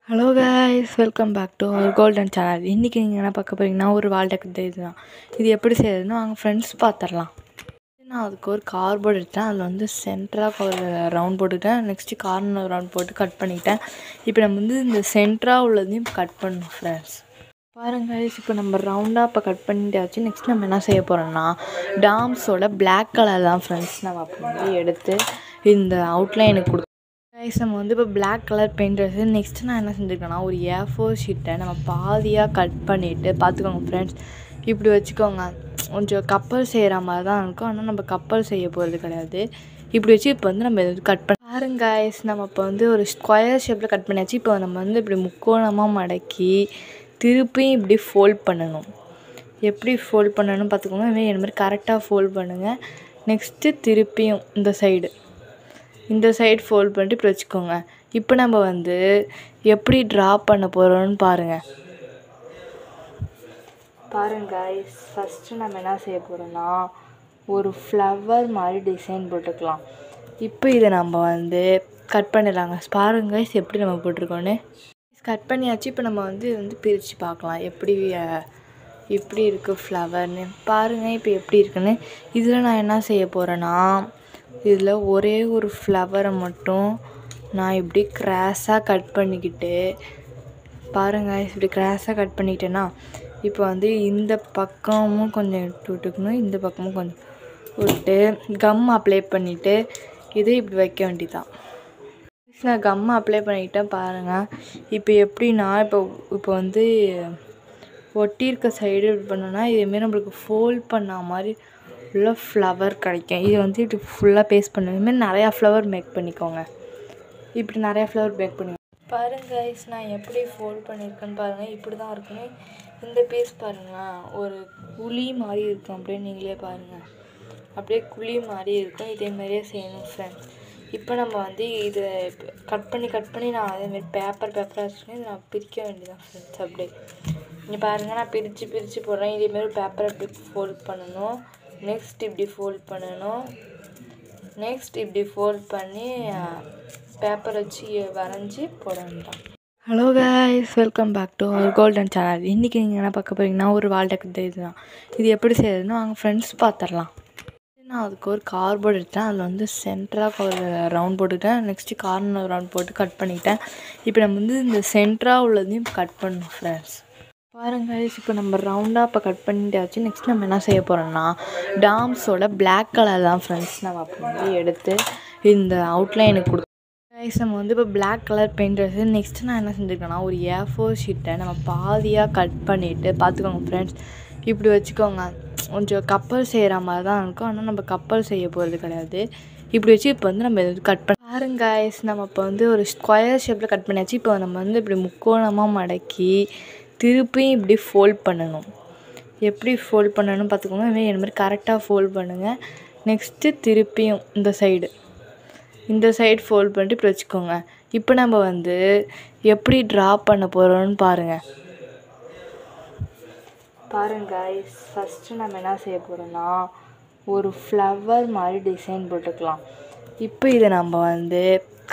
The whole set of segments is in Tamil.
Hello guys, welcome back to our golden channel. இன்றைக்கி நீங்கள் என்ன பார்க்க போகிறீங்கன்னா ஒரு வால்டெக்கு இதுதான். இது எப்படி செய்யறதுன்னா அவங்க ஃப்ரெண்ட்ஸ் பார்த்துடலாம். நான் அதுக்கு ஒரு கார்ட்போர்ட் எடுத்தேன். அதில் வந்து சென்டராக ஒரு ரவுண்ட் போட்டுக்கிட்டேன். நெக்ஸ்ட்டு கார்னர் ரவுண்ட் போட்டு கட் பண்ணிக்கிட்டேன். இப்போ நம்ம வந்து இந்த சென்டராக உள்ளதையும் கட் பண்ணணும் ஃப்ரெண்ட்ஸ். பாருங்க கைஸ், இப்போ நம்ம ரவுண்டாக இப்போ கட் பண்ணிட்டாச்சு. நெக்ஸ்ட் நம்ம என்ன செய்ய போகிறோம்னா டாம்ஸோட பிளாக் கலர் தான் ஃப்ரெண்ட்ஸ். நம்ம அப்போ வந்து எடுத்து இந்த அவுட்லைனுக்கு கொடுத்து கைஸ் நம்ம வந்து இப்போ பிளாக் கலர் பெயிண்ட் அடிச்சு நெக்ஸ்ட்டு நான் என்ன செஞ்சுருக்கேன்னா ஒரு A4 ஷீட்டை நம்ம பாதியாக கட் பண்ணிவிட்டு பார்த்துக்கோங்க ஃப்ரெண்ட்ஸ். இப்படி வச்சுக்கோங்க. கொஞ்சம் கப்பல் செய்கிற மாதிரி தான் இருக்கும். ஆனால் நம்ம கப்பல் செய்ய போகிறது கிடையாது. இப்படி வச்சு இப்போ வந்து நம்ம இது கட் பண்ண பாருங்க கைஸ், நம்ம இப்போ வந்து ஒரு ஸ்கொயர் ஷேப்பில் கட் பண்ணியாச்சு. இப்போ நம்ம வந்து இப்படி முக்கோணமாக மடக்கி திருப்பியும் இப்படி ஃபோல்ட் பண்ணணும். எப்படி ஃபோல்ட் பண்ணணும்னு பார்த்துக்கோங்க. இந்த மாதிரி கரெக்டாக ஃபோல்ட் பண்ணுங்கள். நெக்ஸ்ட்டு திருப்பியும் இந்த சைடு ஃபோல்ட் பண்ணிட்டு இப்படி வச்சுக்கோங்க. இப்போ நம்ம வந்து எப்படி ட்ரா பண்ண போகிறோம்னு பாருங்கள். கைஸ், ஃபஸ்ட்டு நம்ம என்ன செய்ய போகிறோம்னா ஒரு ஃப்ளவர் மாதிரி டிசைன் போட்டுக்கலாம். இப்போ இதை நம்ம வந்து கட் பண்ணிடலாங்க. பாருங்க கைஸ், எப்படி நம்ம போட்டிருக்கோன்னு கட் பண்ணியாச்சு. இப்போ நம்ம வந்து இது வந்து பிரித்து பார்க்கலாம் எப்படி இருக்குது ஃப்ளவர்னு பாருங்கள். இப்போ எப்படி இருக்குன்னு இதில் நான் என்ன செய்ய போகிறேன்னா இதில் ஒரே ஒரு ஃப்ளவரை மட்டும் நான் இப்படி கிராஸாக கட் பண்ணிக்கிட்டு பாருங்கள் இப்படி கிராஸாக கட் பண்ணிக்கிட்டேன்னா இப்போ வந்து இந்த பக்கமும் கொஞ்சம் விட்டுக்கணும், இந்த பக்கமும் கொஞ்சம் விட்டு கம் அப்ளை பண்ணிவிட்டு இதை இப்படி வைக்க வேண்டியதான். நான் கம் அப்ளை பண்ணிக்கிட்டேன் பாருங்கள். இப்போ எப்படின்னா இப்போ வந்து ஒட்டியிருக்க சைடு இப்படி பண்ணோன்னா இதேமாரி நம்மளுக்கு ஃபோல்ட் பண்ண மாதிரி ஃபுல்லாக ஃப்ளவர் கிடைக்கும். இது வந்து இப்படி ஃபுல்லாக பேஸ்ட் பண்ண இதுமாரி நிறையா ஃப்ளவர் மேக் பண்ணிக்கோங்க. இப்படி நிறையா ஃப்ளவர் மேக் பண்ணி பாருங்க கைஸ், நான் எப்படி ஃபோல்ட் பண்ணியிருக்கேன்னு பாருங்கள். இப்படி தான் இருக்குன்னு இந்த பீஸ் பாருங்களேன், ஒரு குழி மாதிரி இருக்கும். அப்படியே நீங்களே பாருங்கள், அப்படியே குழி மாதிரி இருக்கும். இதேமாரியே செய்யணும் ஃப்ரெண்ட்ஸ். இப்போ நம்ம வந்து இதை கட் பண்ணி நான் அதேமாரி பேப்பராக வச்சுன்னு நான் பிரிக்க வேண்டியதான் ஃப்ரெண்ட்ஸ். அப்படியே இங்கே பாருங்கள், நான் பிரித்து போடுறேன். இதேமாரி பேப்பரை அப்படி ஃபோல்ட் பண்ணணும். நெக்ஸ்ட் இப்படி ஃபோல்ட் பண்ணணும். நெக்ஸ்ட் இப்படி ஃபோல்ட் பண்ணி பேப்பர் வச்சு வரைஞ்சி போட வேண்டாம். Hello guys, welcome back to our golden channel. இன்றைக்கி நீங்கள் என்ன பார்க்க போகிறீங்கன்னா ஒரு வால்டெக்கு இதுதான். இது எப்படி செய்யறதுன்னா அவங்க ஃப்ரெண்ட்ஸ் பார்த்துடலாம். நான் அதுக்கு ஒரு கார்ட்போர்ட் எடுத்தேன். அதில் வந்து சென்டராக ஒரு ரவுண்ட் போட்டுக்கிட்டேன். நெக்ஸ்ட்டு கார்னர் ரவுண்ட் போட்டு கட் பண்ணிக்கிட்டேன். இப்போ நம்ம வந்து இந்த சென்டராக உள்ளதையும் கட் பண்ணணும் ஃப்ரெண்ட்ஸ். பாருங்க கைஸ், இப்போ நம்ம ரவுண்டாக இப்போ கட் பண்ணிட்டாச்சு. நெக்ஸ்ட் நம்ம என்ன செய்ய போகிறோம்னா டாம்ஸோட பிளாக் கலர் தான் ஃப்ரெண்ட்ஸ். நம்ம அப்போ வந்து எடுத்து இந்த அவுட்லைனுக்கு கொடுத்து கைஸ் நம்ம வந்து இப்போ பிளாக் கலர் பெயிண்ட் அடிச்சு நெக்ஸ்ட்டு நான் என்ன செஞ்சுருக்கேன்னா ஒரு A4 ஷீட்டை நம்ம பாதியாக கட் பண்ணிவிட்டு பார்த்துக்கோங்க ஃப்ரெண்ட்ஸ். இப்படி வச்சுக்கோங்க. கொஞ்சம் கப்பல் செய்கிற மாதிரி தான் இருக்கும். ஆனால் நம்ம கப்பல் செய்ய போகிறது கிடையாது. இப்படி வச்சு இப்போ வந்து நம்ம இது கட் பண்ண பாருங்க கைஸ், நம்ம இப்போ வந்து ஒரு ஸ்கொயர் ஷேப்பில் கட் பண்ணியாச்சு. இப்போ நம்ம வந்து இப்படி முக்கோணமாக மடக்கி திருப்பியும் இப்படி ஃபோல்ட் பண்ணணும். எப்படி ஃபோல்ட் பண்ணணும்னு பார்த்துக்கோங்க. இந்த மாதிரி கரெக்டாக ஃபோல்ட் பண்ணுங்கள். நெக்ஸ்ட்டு திருப்பியும் இந்த சைடு ஃபோல்ட் பண்ணிட்டு இப்படி வச்சுக்கோங்க. இப்போ நம்ம வந்து எப்படி ட்ரா பண்ண போகிறோம்னு பாருங்கள். கைஸ், ஃபஸ்ட்டு நம்ம என்ன செய்ய போகிறோம்னா ஒரு ஃப்ளவர் மாதிரி டிசைன் போட்டுக்கலாம். இப்போ இதை நம்ம வந்து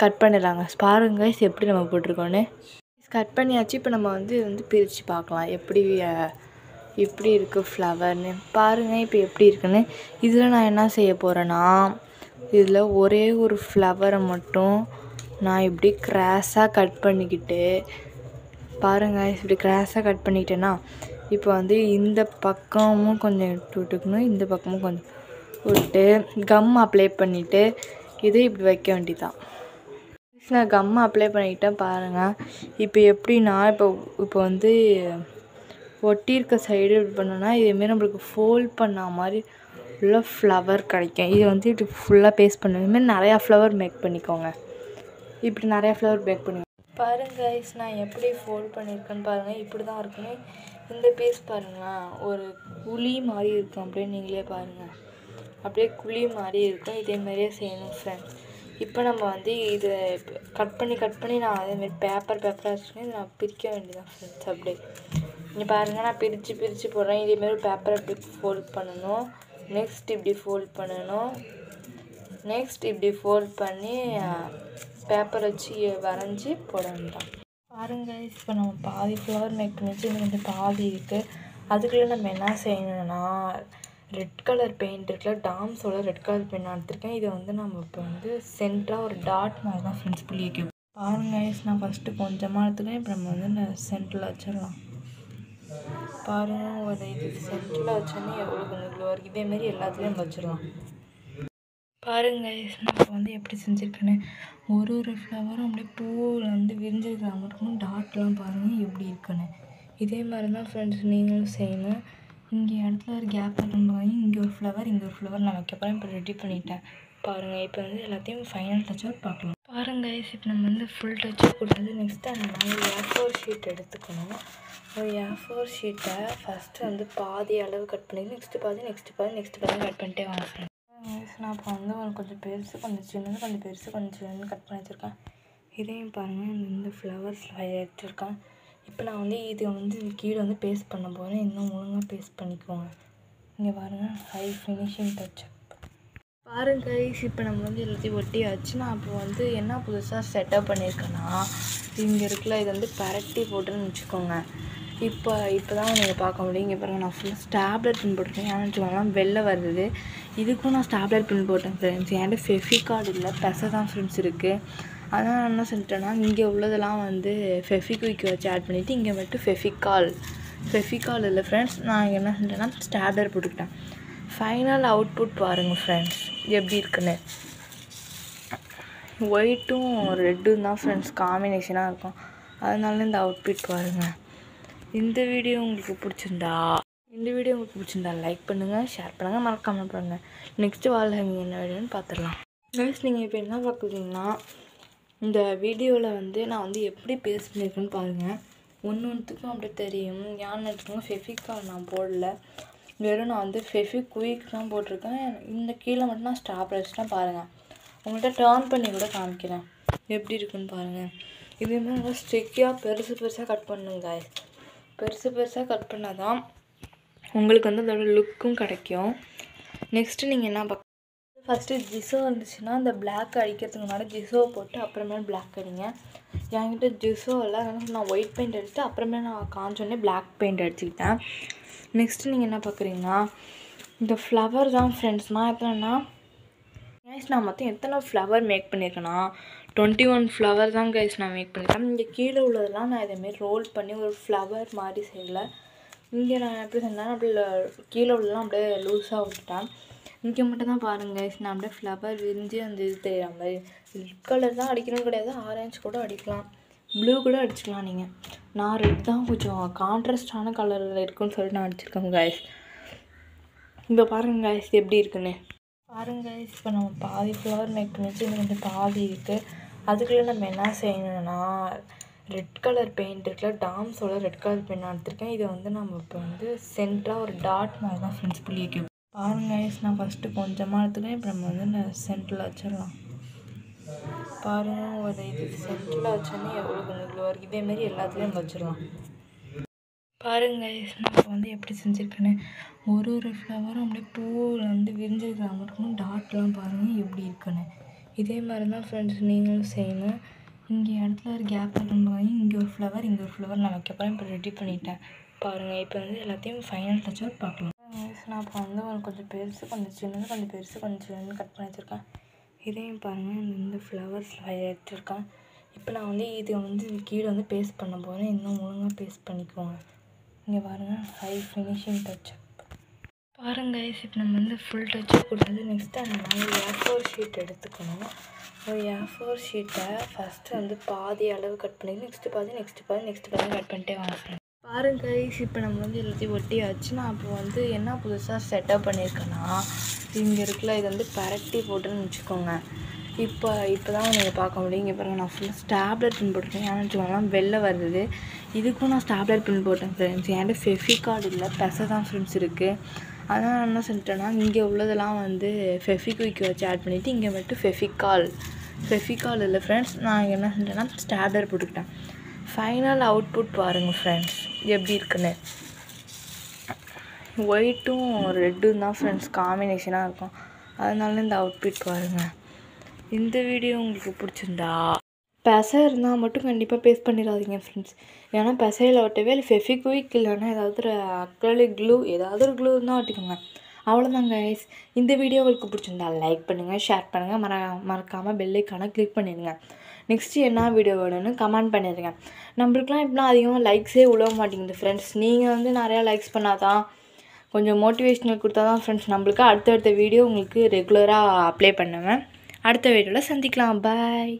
கட் பண்ணிடலாங்க. பாருங்க கைஸ், எப்படி நம்ம போட்டிருக்கோன்னு கட் பண்ணியாச்சு. இப்போ நம்ம வந்து இது வந்து பிரித்து பார்க்கலாம் எப்படி இருக்குது ஃப்ளவர்னு பாருங்கள். இப்போ எப்படி இருக்குன்னு இதில் நான் என்ன செய்ய போகிறேன்னா இதில் ஒரே ஒரு ஃப்ளவரை மட்டும் நான் இப்படி கிராஸாக கட் பண்ணிக்கிட்டு பாருங்கள் இப்படி கிராஸாக கட் பண்ணிக்கிட்டேன்னா இப்போ வந்து இந்த பக்கமும் கொஞ்சம் விட்டுக்கணும், இந்த பக்கமும் கொஞ்சம் விட்டு கம் அப்ளை பண்ணிவிட்டு இதை இப்படி வைக்க வேண்டியதான். நான் கம் அப்ளை பண்ணிக்கிட்டேன் பாருங்கள். இப்போ எப்படின்னா இப்போ வந்து ஒட்டியிருக்க சைடு இப்படி பண்ணோன்னா இதேமாரி நம்மளுக்கு ஃபோல்ட் பண்ண மாதிரி ஃபுல்லாக ஃப்ளவர் கிடைக்கும். இது வந்து இப்படி ஃபுல்லாக பேஸ்ட் பண்ணணும். இதுமாரி நிறையா ஃப்ளவர் மேக் பண்ணிக்கோங்க. இப்படி நிறையா ஃப்ளவர் மேக் பண்ணி பாருங்க கைஸ், நான் எப்படி ஃபோல்ட் பண்ணியிருக்கேன்னு பாருங்கள். இப்படி தான் இருக்குன்னு இந்த பீஸ் பாருங்களேன், ஒரு குழி மாதிரி இருக்கும். அப்படியே நீங்களே பாருங்கள், அப்படியே குழி மாதிரி இருக்கும். இதேமாரியே செய்யணும் ஃப்ரெண்ட்ஸ். இப்போ நம்ம வந்து இதை கட் பண்ணி நான் அதேமாரி பேப்பராக வச்சுன்னு நான் பிரிக்க வேண்டியதான் ஃப்ரெண்ட்ஸ். அப்படியே இங்கே பாருங்கள், நான் பிரித்து போடுறேன். இதேமாரி பேப்பரை அப்படி ஃபோல்ட் பண்ணணும். நெக்ஸ்ட் இப்படி ஃபோல்ட் பண்ணணும். நெக்ஸ்ட் இப்படி ஃபோல்ட் பண்ணி பேப்பர் வச்சு வரைஞ்சி போட வேண்டாம். பாருங்க இப்போ நம்ம பாதி ஃப்ளவர் மேக் பண்ணிச்சு, இது வந்து பாதி இருக்குது. அதுக்குள்ளே நம்ம என்ன செய்யணும்னா ரெட் கலர் பெயிண்ட் இருக்குல்ல, டாம்ஸோட ரெட் கலர் பெயிண்ட் நான் எடுத்திருக்கேன். இதை வந்து நம்ம இப்போ வந்து சென்டராக ஒரு டாட் மாதிரி தான் ஃப்ரெண்ட்ஸ் புள்ளி வைக்க. பாருங்க நான் ஃபஸ்ட்டு கொஞ்சமாக எடுத்துக்கிறேன். இப்போ நம்ம வந்து இந்த சென்டரில் வச்சிடலாம். பாருங்கள் ஒரு இது சென்டரில் வச்சோன்னே எவ்வளோ கொஞ்சம் க்ளோ இருக்குது. இதேமாரி எல்லாத்துலேயும் நம்ம வச்சிடலாம். பாருங்க நம்ம வந்து எப்படி செஞ்சுருக்கேன்னு. ஒரு ஃப்ளவரும் அப்படியே பூவில் வந்து விரிஞ்சிருக்கிற மட்டும் டாட்லாம் பாருங்கள் எப்படி இருக்குன்னு. இதே மாதிரி தான் ஃப்ரெண்ட்ஸ் நீங்களும் செய்யணும். இங்கே இடத்துல ஒரு கேப் இருக்குன்னு பாருங்க. இங்கே ஒரு ஃப்ளவர், இங்கே ஒரு ஃப்ளவர் நான் வைக்கப்பறம் இப்போ ரெடி பண்ணிட்டேன். பாருங்கள் இப்போ வந்து எல்லாத்தையும் ஃபைனல் டச்சப் பார்க்கலாம். பாருங்கள் இப்போ நம்ம வந்து ஃபுல் டச்சப் கொடுத்தது. நெக்ஸ்ட்டு நம்ம ஒரு A4 ஷீட் எடுத்துக்கணும். ஒரு A4 ஷீட்டை ஃபஸ்ட்டு வந்து பாதி அளவு கட் பண்ணி நெக்ஸ்ட்டு பாதி கட் பண்ணிட்டே வாங்க ஃப்ரெண்ட்ஸ். நான் இப்போ வந்து கொஞ்சம் பெருசு கொஞ்சம் சின்னது கொஞ்சம் பெருசு கொஞ்சம் சின்னது கட் பண்ணி வச்சுருக்கேன். இதையும் பாருங்கள் இந்த ஃப்ளவர்ஸ் வச்சுருக்கேன். இப்போ நான் வந்து இது வந்து கீழே வந்து பேஸ்ட் பண்ண போகிறேன். இன்னும் ஒழுங்காக பேஸ்ட் பண்ணிக்குவோங்க. இங்கே பாருங்கள் ஹை ஃபினிஷிங் டச்சப். பாருங்கள் இப்போ நம்ம வந்து எல்லாத்தையும் ஒட்டியாச்சு. நான் இப்போ வந்து என்ன புதுசாக செட்டப் பண்ணியிருக்கேன்னா இங்கே இருக்குல்ல, இது வந்து பரட்டி போட்டுன்னு வச்சுக்கோங்க. இப்போ தான் நீங்கள் பார்க்க முடியும். இங்கே பாருங்கள் நான் ஃபுல்லாக ஸ்டாப்லர் பின் போட்டிருக்கேன். ஏன்னு வச்சுக்கோங்களேன் வெளில வருது. இதுக்கும் நான் ஸ்டாப்லர் பின் போட்டேன் ஃப்ரெண்ட்ஸ். என்கிட்ட ஃபெஃபிகார்டு இல்லை, பெச தான் ஃப்ரெண்ட்ஸ் இருக்குது. அதனால் நான் என்ன சொல்லிட்டேன்னா இங்கே உள்ளதெல்லாம் வந்து ஃபெஃபிக்விக் வச்சு ஆட் பண்ணிவிட்டு இங்கே மட்டும் ஃபெஃபிகால் இல்லை ஃப்ரெண்ட்ஸ். நான் என்ன செஞ்சேன்னா ஸ்டாப்லர் போட்டுக்கிட்டேன். ஃபைனல் அவுட்புட் பாருங்கள் ஃப்ரெண்ட்ஸ் எப்படி இருக்குன்னு. ஒயிட்டும் ரெட்டும் தான் ஃப்ரெண்ட்ஸ் காம்பினேஷனாக இருக்கும். அதனால இந்த அவுட்புட் பாருங்கள். இந்த வீடியோ உங்களுக்கு பிடிச்சிருந்தா லைக் பண்ணுங்கள், ஷேர் பண்ணுங்கள், மறக்காமல் பண்ணுங்கள். நெக்ஸ்ட்டு வாழ்க்கைங்க என்ன வீடியோன்னு பார்த்துடலாம். கைஸ் நீங்கள் இப்போ என்ன பார்க்குறீங்கன்னா இந்த வீடியோவில் வந்து நான் வந்து எப்படி பேஸ்ட் பண்ணியிருக்கேன்னு பாருங்கள். ஒன்றுத்துக்கும் அப்படி தெரியும். ஏன்னு வச்சுக்கோங்க ஃபெஃபிகால் நான் போடல, வெறும் நான் வந்து ஃபெஃபிக்விக் தான் போட்டிருக்கேன். இந்த கீழே மட்டும் நான் ஸ்டாப்லர்ஸ் தான் பாருங்கள். உங்கள்கிட்ட டர்ன் பண்ணி கூட காமிக்கிறேன் எப்படி இருக்குன்னு பாருங்கள். இதேமாதிரி நல்லா ஸ்ட்ரிக்கியாக பெருசாக கட் பண்ணுங்க. பெருசாக கட் பண்ணால் தான் உங்களுக்கு வந்து அதோட லுக்கும் கிடைக்கும். நெக்ஸ்ட்டு நீங்கள் என்ன பார்க்க ஃபஸ்ட்டு ஜிசோ இருந்துச்சுன்னா அந்த பிளாக் அடிக்கிறதுக்கு முன்னாடி ஜிசோவை போட்டு அப்புறமேல் பிளாக் அடிங்க. என்கிட்ட ஜிசோ இல்லை, அதனால் நான் ஒயிட் பெயிண்ட் அடிச்சுட்டு அப்புறமே நான் காஞ்சோடனே பிளாக் பெயிண்ட் அடிச்சுக்கிட்டேன். நெக்ஸ்ட்டு நீங்கள் என்ன பார்க்குறீங்கன்னா இந்த ஃப்ளவர் தான் ஃப்ரெண்ட்ஸ். நான் எப்படின்னா கைஸ் நான் மொத்தம் எத்தனை ஃப்ளவர் மேக் பண்ணியிருக்கேன்னா 21 ஃப்ளவர் தான் கைஸ் நான் மேக் பண்ணியிருக்கேன். இங்கே கீழே உள்ளதெல்லாம் நான் இதேமாரி ரோல் பண்ணி ஒரு ஃப்ளவர் மாதிரி செய்யலை. இங்கே நான் எப்படி செஞ்சேன்னா அப்படியே கீழே உள்ளதெல்லாம் அப்படியே லூஸாக விட்டுட்டேன். இங்கே மட்டும் தான் பாருங்கள் கைஸ் நான் அப்படியே ஃப்ளவர் விரிஞ்சு அந்த இது தெரிகிற மாதிரி ரெட் கலர் தான் அடிக்கணும் கிடையாது, ஆரஞ்சு கூட அடிக்கலாம், ப்ளூ கூட அடிச்சுக்கலாம் நீங்கள். நான் ரெட் தான் கொஞ்சம் கான்ட்ராஸ்டான கலரில் இருக்குன்னு சொல்லிட்டு நான் அடிச்சிருக்கேன் கைஸ். இப்போ பாருங்கள் கைஸ் எப்படி இருக்குன்னு. பாருங்கள் இப்போ நம்ம பாதி ஃப்ளவர் மேக் பண்ணிச்சு, இது வந்து பாதி இருக்குது. அதுக்குள்ளே நம்ம என்ன செய்யணும்னா ரெட் கலர் பெயிண்ட் இருக்குல்ல, டாம்ஸோட ரெட் கலர் பெயிண்ட் நான் எடுத்திருக்கேன். இதை வந்து நம்ம இப்போ வந்து சென்டராக ஒரு டாட் மாதிரி தான் ஃப்ரெண்ட்ஸ் புள்ளி வைக்க. பாருங்கள் நான் ஃபஸ்ட்டு கொஞ்சமாக எடுத்துக்கிறேன். இப்போ நம்ம வந்து இந்த சென்டரில் வச்சிடலாம். பாருங்கள் ஒரு இது சென்டரில் வச்சோன்னே எவ்வளோ கொஞ்சம் க்ளோ இருக்குது. இதேமாரி எல்லாத்துலேயும் நம்ம வச்சிடலாம். பாருங்கள் நம்ம வந்து எப்படி செஞ்சுருக்கேன்னு. ஒரு ஃப்ளவரும் அப்படியே பூவில் வந்து விரிஞ்சிருக்கிற மட்டும் டாட்லாம் பாருங்கள் எப்படி இருக்குன்னு. இதே மாதிரி தான் ஃப்ரெண்ட்ஸ் நீங்களும் செய்யணும். இங்கே இடத்துல ஒரு கேப் இருக்குன்னு பாருங்க. இங்கே ஒரு ஃப்ளவர் நான் வைக்கப்பறம் இப்போ ரெடி பண்ணிட்டேன். பாருங்கள் இப்போ வந்து எல்லாத்தையும் ஃபைனல் டச்சப் பார்க்கலாம். நான் இப்போ வந்து கொஞ்சம் பெருசு கொஞ்சம் சின்னது கட் பண்ணி வச்சுருக்கேன். இதையும் பாருங்கள் இந்த ஃப்ளவர்ஸ் வச்சுருக்கேன். இப்போ நான் வந்து இது வந்து கீழே வந்து பேஸ்ட் பண்ண போகிறேன். இன்னும் ஒழுங்காக பேஸ்ட் பண்ணிக்குவோங்க. இங்கே பாருங்கள் ஹை ஃபினிஷிங் டச்சப். பாருங்கள் இப்போ நம்ம வந்து ஃபுல் டச்சப் கொடுத்தது. நெக்ஸ்ட்டு நம்ம ஒரு A4 ஷீட் எடுத்துக்கணும். ஒரு A4 ஷீட்டை ஃபஸ்ட்டு வந்து பாதி அளவு கட் பண்ணி நெக்ஸ்ட்டு பாதி கட் பண்ணிட்டே வாங்க. பாருங்கள் இப்போ நம்ம வந்து எல்லாத்தையும் ஒட்டியாச்சு. நான் இப்போ வந்து என்ன புதுசாக செட்டப் பண்ணியிருக்கேன்னா இங்கே இருக்குல்ல, இது வந்து பரட்டி போட்டுன்னு வச்சுக்கோங்க. இப்போ தான் நீங்கள் பார்க்க முடியும். இங்கே பாருங்கள் நான் ஃபுல்லாக ஸ்டாப்லர் பின் போட்டிருக்கேன். ஏன்னு வச்சுக்கோங்களேன் வெளில வருது. இதுக்கும் நான் ஸ்டாப்லர் பின் போட்டேன் ஃப்ரெண்ட்ஸ். என்கிட்ட ஃபெஃபிகார்டு இல்லை, பெச தான் ஃப்ரெண்ட்ஸ் இருக்குது. அதனால் நான் என்ன சொல்லிட்டேன்னா இங்கே உள்ளதெல்லாம் வந்து ஃபெஃபிக்விக் வச்சு ஆட் பண்ணிவிட்டு இங்கே மட்டும் ஃபெஃபிகால் இல்லை ஃப்ரெண்ட்ஸ். நான் என்ன செஞ்சேன்னா ஸ்டாப்லர் போட்டுக்கிட்டேன். ஃபைனல் அவுட்புட் பாருங்கள் ஃப்ரெண்ட்ஸ் எப்படி இருக்குன்னு. ஒயிட்டும் ரெட்டும் தான் ஃப்ரெண்ட்ஸ் காம்பினேஷனாக இருக்கும். அதனால இந்த அவுட்புட் பாருங்கள். இந்த வீடியோ உங்களுக்கு பிடிச்சிருந்தா பசை இருந்தால் மட்டும் கண்டிப்பாக பேஸ்ட் பண்ணிடாதீங்க ஃப்ரெண்ட்ஸ். ஏன்னா பசையில் ஒட்டவே இல்லை, ஃபெவிக்விக் இல்லைன்னா ஏதாவது ஒரு அக்ரிலிக் க்ளூ, ஏதாவது ஒரு க்ளூ இருந்தால் ஒட்டிக்கோங்க. அவ்வளோதாங்க கைஸ். இந்த வீடியோ உங்களுக்கு பிடிச்சிருந்தா லைக் பண்ணுங்கள், ஷேர் பண்ணுங்கள், மறக்காமல் பெல் ஐக்கானை கிளிக் பண்ணிடுங்க. நெக்ஸ்ட்டு என்ன வீடியோ வேணும்னு கமெண்ட் பண்ணிடுங்க. நம்மளுக்குலாம் இப்படிலாம் அதிகமாக லைக்ஸே உழவ மாட்டேங்குது ஃப்ரெண்ட்ஸ். நீங்கள் வந்து நிறையா லைக்ஸ் பண்ணாதான், கொஞ்சம் மோட்டிவேஷனல் கொடுத்தா தான் ஃப்ரெண்ட்ஸ் நம்மளுக்கு அடுத்தடுத்த வீடியோ உங்களுக்கு ரெகுலராக அப்ளை பண்ணுவேன். அடுத்த வீடியோவில் சந்திக்கலாம். பாய்.